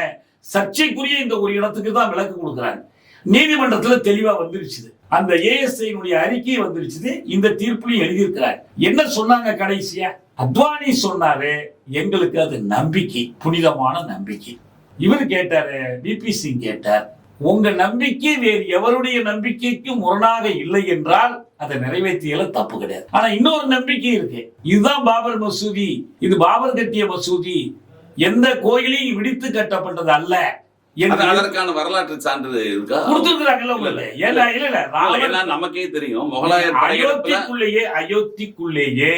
சர்ச்சைக்குரிய இந்த ஒரு இடத்துக்கு தான் விலக்கு கொடுக்குறாங்க. நீதிமன்றத்துல தெளிவா வந்துருச்சு. அந்த ASIனுடைய அறிக்கை வந்துருச்சு. இந்த தீர்ப்புலையும் எழுதியிருக்கிறாங்க. என்ன சொன்னாங்க கடைசியா? அத்வானி சொன்னாரு, எங்களுக்கு அது நம்பிக்கை, புனிதமான நம்பிக்கை. இவர் கேட்டாரு, VP சிங் கேட்டார், உங்க நம்பிக்கை வேறு எவருடைய நம்பிக்கைக்கு முரணாக இல்லை என்றால் அதை நிறைவேற்றியல தப்பு கிடையாது. ஆனா இன்னொரு நம்பிக்கை இருக்கு. இதுதான் பாபர் மசூதி, இது பாபர் கட்டிய மசூதி, எந்த கோயிலையும் இடித்து கட்டப்பட்டது அல்ல. அதற்கான வரலாற்று சான்று இருக்கா? நமக்கே தெரியும், முகலாயர் அயோத்திக்குள்ளேயே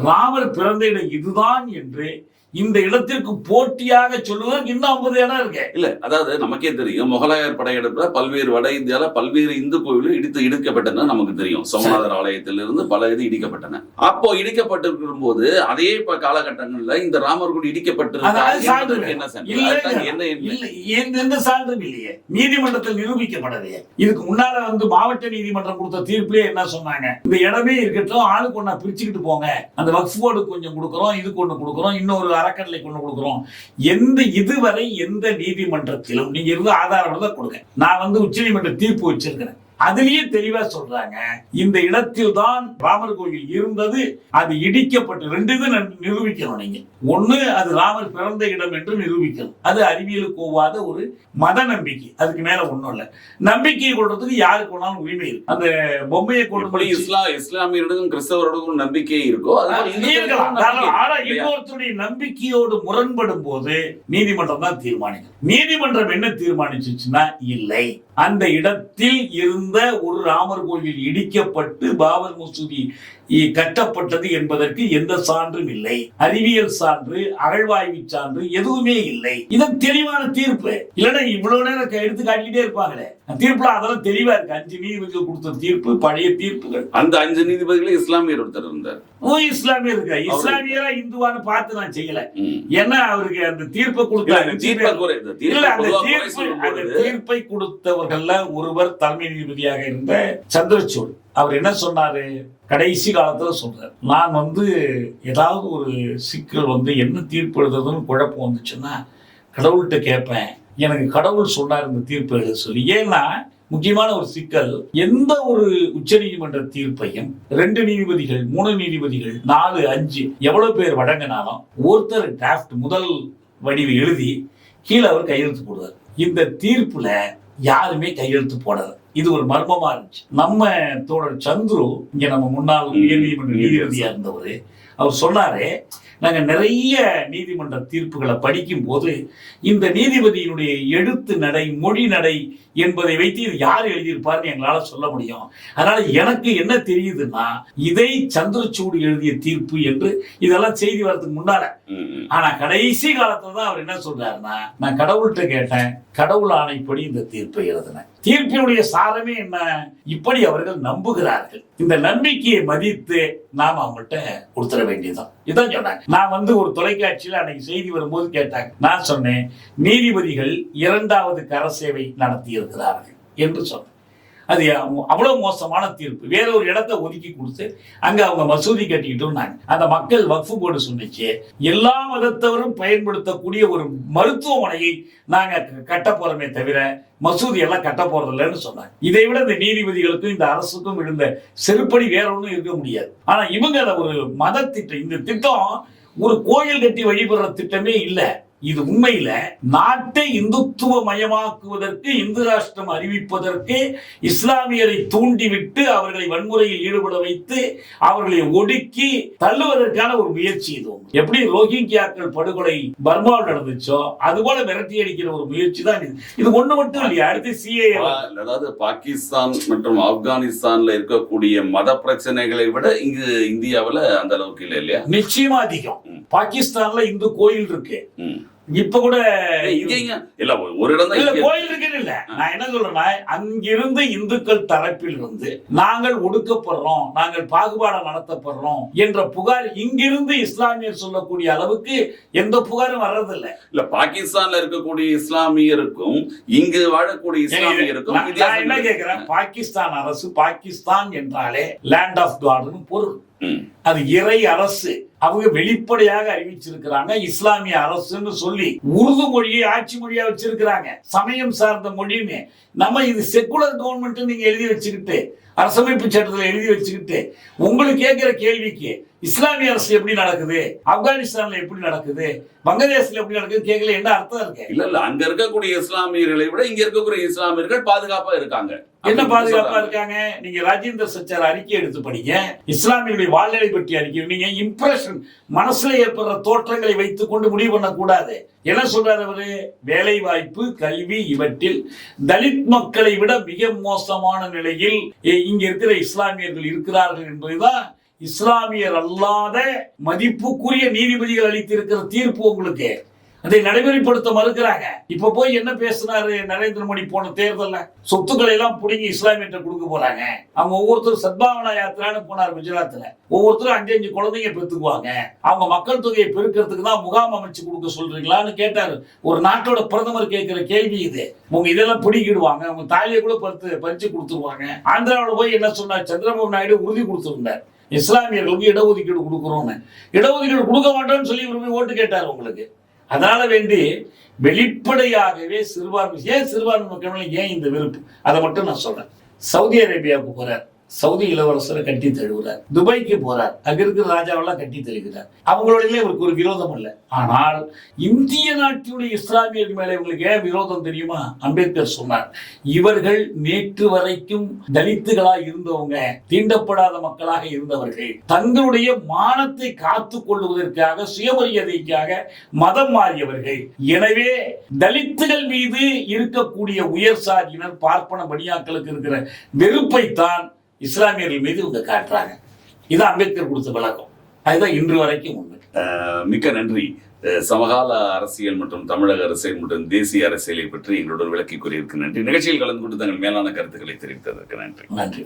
ராமர் பிறந்த இடம் இதுதான் என்று இந்த இடத்திற்கு போட்டியாக சொல்லுவதற்கு இன்னும் 50 இடம் இருக்கு. இல்ல, அதாவது நமக்கே தெரியும், முகலாயர் படையெடுப்புல பல்வேறு வட இந்தியால பல்வேறு இந்து கோயிலும் இடிக்கப்பட்டன நமக்கு தெரியும். சோமநாதர் ஆலயத்திலிருந்து பல இது இடிக்கப்பட்டன. அப்போ இடிக்கப்பட்டிருக்கும் போது அதே காலகட்டங்கள்ல இந்த ராமர் கோயில் இடிக்கப்பட்டிருக்கு. எந்த சான்று இல்லையே, நீதிமன்றத்தில் நிரூபிக்கப்படலையே. இதுக்கு முன்னால மாவட்ட நீதிமன்றம் கொடுத்த தீர்ப்புலயே என்ன சொன்னாங்க, இந்த இடமே இருக்கட்டும், ஆளுக்கு ஒண்ணா பிரிச்சுக்கிட்டு போங்க, அந்த வக்ஃப் போர்டு கொஞ்சம் கொடுக்குறோம், இதுக்கு ஒண்ணு கொடுக்குறோம், இன்னொரு அறக்கட்டளை கொண்டு கொடுக்கிறோம். இதுவரை எந்த நீதிமன்றத்திலும் நீங்க இருந்த ஆதாரம் தான் கொடுங்க. நான் உச்சநீதிமன்ற தீர்ப்பு வச்சிருக்கிறேன். அதுலயே தெளிவா சொல்றாங்க, இந்த இடத்தில் தான் ராமர் கோயில் இருந்தது, அது இடிக்கப்பட்டு 2 இது நிரூபிக்கணும். நீங்க ஒண்ணு, அது ராமர் பிறந்த இடம் என்று நிரூபிக்கணும். அது அறிவியலுக்கு ஒவ்வாத ஒரு மத நம்பிக்கை, அதுக்கு மேல ஒண்ணும் இல்ல. நம்பிக்கையை கொள்றதுக்கு யாருக்கு வேணாலும் உரிமை இருக்கு. அந்த பொம்மையை கொண்டு இஸ்லாமியர்களுக்கும் கிறிஸ்தவர்களுக்கும் நம்பிக்கை இருக்கோ, ஆனா இன்னொருத்தருடைய நம்பிக்கையோடு முரண்படும் போது நீதிமன்றம் தான் தீர்மானிக்கும். நீதிமன்றம் என்ன தீர்மானிச்சுன்னா, இல்லை, அந்த இடத்தில் இருந்த ஒரு ராமர் கோயில் இடிக்கப்பட்டு பாபர் மசூதி கட்டப்பட்டது என்பதற்கு எந்த சான்றும் இல்லை. அறிவியல் சான்று, அகழ்வாய்வு சான்று எதுவுமே இல்லை. இது தெளிவான தீர்ப்பு. இல்லைன்னா இவ்வளவு நேரம் எடுத்து காட்டிக்கிட்டே இருப்பாங்களே. தீர்ப்புல அதெல்லாம் தெளிவா இருக்கு. 5 நீதிபதிகள் கொடுத்த தீர்ப்பு, பழைய தீர்ப்புகள். அந்த 5 நீதிபதிகளும் இஸ்லாமியர் ஒருத்தர் இருந்தார். இஸ்லாமியர் இருக்கு. இஸ்லாமியரா இந்துவான்னு பார்த்து நான் செய்யல. ஏன்னா அவருக்கு அந்த தீர்ப்பை கொடுத்த தீர்ப்பை கொடுத்தவர்கள்ல ஒருவர் தலைமை நீதிபதியாக இருந்த சந்திரசூட். அவர் என்ன சொன்னாரு, கடைசி காலத்துல சொல்றாரு, நான் ஏதாவது ஒரு சிக்கல் என்ன தீர்ப்பு எழுதுறதுன்னு குழப்பம் வந்துச்சுன்னா கடவுள்கிட்ட கேட்பேன், எனக்கு கடவுள் சொன்னார் இந்த தீர்ப்பு எழுத சொல்லி. ஏன்னா முக்கியமான ஒரு சிக்கல், எந்த ஒரு உச்ச நீதிமன்ற தீர்ப்பையும் 2 நீதிபதிகள், 3 நீதிபதிகள், 4, 5 எவ்வளவு பேர் வழங்கினாலும் ஒருத்தர் டிராஃப்ட் முதல் வடிவு எழுதி கீழே அவர் கையெழுத்து போடுவார். இந்த தீர்ப்புல யாருமே கையெழுத்து போடாது. இது ஒரு மர்மமா இருந்துச்சு. நம்ம தோழர் சந்துரு, இங்க நம்ம முன்னாள் உயர் நீதிமன்ற நீதிபதியா இருந்தவர், அவர் சொன்னாரு, நாங்கள் நிறைய நீதிமன்ற தீர்ப்புகளை படிக்கும் போது இந்த நீதிபதியினுடைய எழுத்து நடை, மொழி நடை என்பதை வைத்து இது யார் எழுதியிருப்பார்னு எங்களால் சொல்ல முடியும். அதனால எனக்கு என்ன தெரியுதுன்னா, இதை சந்திரசூட் எழுதிய தீர்ப்பு என்று இதெல்லாம் செய்தி வரதுக்கு முன்னால. ஆனா கடைசி காலத்துல தான் அவர் என்ன சொல்றாருன்னா, நான் கடவுள்கிட்ட கேட்டேன், கடவுள் ஆணைப்படி இந்த தீர்ப்பை எழுதினேன். தீர்ப்பினுடைய சாரமே என்ன? இப்படி அவர்கள் நம்புகிறார்கள். இந்த நம்பிக்கையை மதித்து நாம் அவங்கள்ட்ட கொடுத்துட வேண்டியதுதான். இதான் சொன்னாங்க. நான் ஒரு தொலைக்காட்சியில் அன்னைக்கு செய்தி வரும்போது கேட்டாங்க. நான் சொன்னேன், நீதிபதிகள் 2வது கரசேவை நடத்தி இருக்கிறார்கள் என்று சொன்னேன். அது அவ்வளவு மோசமான தீர்ப்பு. வேற ஒரு இடத்தை ஒதுக்கி கொடுத்து அங்க அவங்க மசூதி கட்டிக்கிட்டோம். அந்த மக்கள் வக்ஃபு போர்டு சொன்னிச்சு, எல்லா மதத்தவரும் பயன்படுத்தக்கூடிய ஒரு மருத்துவமனையை நாங்க கட்ட போறோமே தவிர மசூதி எல்லாம் கட்ட போறதில்லைன்னு சொன்னாங்க. இதை விட இந்த நீதிபதிகளுக்கும் இந்த அரசுக்கும் இருந்த செருப்படி வேற ஒன்றும் இருக்க முடியாது. ஆனா இவங்க ஒரு மத திட்டம், இந்த திட்டம் ஒரு கோயில் கட்டி வழிபடுற திட்டமே இல்லை. இது உண்மையில நாட்டை இந்துத்துவ மயமாக்குவதற்கு, இந்து ராஷ்டிரம் அறிவிப்பதற்கு இஸ்லாமியரை தூண்டிவிட்டு அவர்களை வன்முறையில் ஈடுபட வைத்து அவர்களை ஒடுக்கி தள்ளுவதற்கான ஒரு முயற்சி. இது எப்படி ரோஹிங்கியாக்கள் படுகொலை பர்மாவில் நடந்துச்சோ அதுபோல விரட்டி அடிக்கிற ஒரு முயற்சி தான் இது. இது ஒண்ணு மட்டும் இல்லையா, அடுத்து சிஏ. அதாவது பாகிஸ்தான் மற்றும் ஆப்கானிஸ்தான்ல இருக்கக்கூடிய மத பிரச்சனைகளை விட இங்கு இந்தியாவில் அந்த அளவுக்கு இல்லை இல்லையா? நிச்சயமா அதிகம். பாகிஸ்தான்ல இந்து கோயில் இருக்கு. இப்ப கூட ஒரு இடம் இல்ல கோயில் இருக்குன்னு இல்ல. நான் என்ன சொல்றேன்னா, அங்கிருந்து இந்துக்கள் தரப்பில் இருந்து நாங்கள் ஒடுக்கப்படுறோம், நாங்கள் பாகுபாடு நடத்தப்படுறோம் என்ற புகார் இங்கிருந்து இஸ்லாமியர் சொல்லக்கூடிய அளவுக்கு எந்த புகாரும் வர்றதில்லை. இல்ல பாகிஸ்தான்ல இருக்கக்கூடிய இஸ்லாமியருக்கும் இங்கு வாழக்கூடிய இஸ்லாமியருக்கும் நான் என்ன கேட்கிறேன், பாகிஸ்தான் அரசு, பாகிஸ்தான் என்றாலே லேண்ட் ஆஃப் காட்னு பொருள். அது இறை அரசு. அவங்க வெளிப்படையாக அறிவிச்சிருக்கிறாங்க இஸ்லாமிய அரசுன்னு சொல்லி. உருது மொழியை ஆட்சி மொழியா வச்சிருக்கிறாங்க, சமயம் சார்ந்த மொழின்னு. நம்ம இது செக்குலர் கவர்மெண்ட் நீங்க எழுதி வச்சுக்கிட்டு, அரசமைப்பு சட்டத்தில் எழுதி வச்சுக்கிட்டு, உங்களுக்கு கேட்கிற கேள்விக்கு இஸ்லாமிய அரசு எப்படி நடக்குது, ஆப்கானிஸ்தான்ல எப்படி நடக்குது, வங்கதேசத்துல எப்படி நடக்குது கேட்கல, என்ன அர்த்தம் இருக்கு? இல்ல அங்க இருக்கக்கூடிய இஸ்லாமியர்களை விட இங்க இருக்கக்கூடிய இஸ்லாமியர்கள் பாதுகாப்பா இருக்காங்க. என்ன பாதுகாப்பா இருக்காங்க? நீங்க ராஜேந்திர சச்சார் அறிக்கை எடுத்து படிங்க, இஸ்லாமியர்களுடைய வாழ்நிலை பற்றி அறிக்கை. நீங்க இம்ப்ரெஷன், மனசுல ஏற்படுற தோற்றங்களை வைத்துக் கொண்டு முடிவு பண்ண கூடாது. என்ன சொல்றாரு அவரு? வேலை வாய்ப்பு, கல்வி இவற்றில் தலித் மக்களை விட மிக மோசமான நிலையில் இங்க இருக்கிற இஸ்லாமியர்கள் இருக்கிறார்கள் என்பதுதான் இஸ்லாமியர் அல்லாத மதிப்புக்குரிய நீதிபதிகள் அளித்திருக்கிற தீர்ப்பு. உங்களுக்கு அதை நடைமுறைப்படுத்த மறுக்கிறாங்க. இப்ப போய் என்ன பேசினாரு நரேந்திர மோடி போன தேர்தல்ல? சொத்துக்களை எல்லாம் புடுங்கி இஸ்லாமியர்கிட்ட கொடுக்க போறாங்க. அவங்க ஒவ்வொருத்தரும் சத்பாவனா யாத்திரான்னு போனார் குஜராத்ல. ஒவ்வொருத்தரும் 5 குழந்தைங்க பெற்றுக்குவாங்க. அவங்க மக்கள் தொகையை பெருக்கிறதுக்கு தான் முகாம் அமைச்சு கொடுக்க சொல்றீங்களான்னு கேட்டாரு. ஒரு நாட்டோட பிரதமர் கேட்கிற கேள்வி இது. உங்க இதெல்லாம் பிடிக்கிடுவாங்க, உங்க தாலியை கூட பறிச்சு கொடுத்துருவாங்க. ஆந்திராவில் போய் என்ன சொன்னார்? சந்திரபாபு நாயுடு உறுதி கொடுத்திருந்தார், இஸ்லாமியர்களுக்கு இடஒதுக்கீடு கொடுக்குறோம்னு. இடஒதுக்கீடு கொடுக்க மாட்டோம்னு சொல்லி விரும்பி ஓட்டு கேட்டார் உங்களுக்கு. அதனால வேண்டி வெளிப்படையாகவே சிறுபான்மை மக்கள் ஏன் இந்த வெறுப்பு, அதை மட்டும் நான் சொல்றேன். சவுதி அரேபியாவுக்கு போறார், சவுதி இளவரசரை கட்டி தழுவுறார். துபாய்க்கு போறார், அங்க இருக்கிற ராஜாவெல்லாம் கட்டி தழுகிறார். அவங்களோட இவருக்கு ஒரு விரோதம் இல்லை. ஆனால் இந்திய நாட்டினுடைய இஸ்லாமியர்கள் மேல இவங்களுக்கு ஏன் விரோதம் தெரியுமா? அம்பேத்கர் சொன்னார், இவர்கள் நேற்று வரைக்கும் தலித்துகளா இருந்தவங்க, தீண்டப்படாத மக்களாக இருந்தவர்கள், தங்களுடைய மானத்தை காத்து கொள்வதற்காக, சுயமரியாதைக்காக மதம் மாறியவர்கள். எனவே தலித்துகள் மீது இருக்கக்கூடிய உயர் சாதியினர், பார்ப்பன பணியாக்களுக்கு இருக்கிற வெறுப்பைத்தான் இஸ்லாமியர்கள் மீது இவங்க காட்டுறாங்க. இது அம்பேத்கர் கொடுத்த விளக்கம். அதுதான் இன்று வரைக்கும் உண்மை. மிக்க நன்றி. சமகால அரசியல் மற்றும் தமிழக அரசியல் மற்றும் தேசிய அரசியலை பற்றி எங்களுடன் விளக்கி கூறியிருக்க நன்றி. நிகழ்ச்சியில் கலந்து கொண்டு தங்கள் மேலான கருத்துக்களை தெரிவித்ததற்கு நன்றி. நன்றி.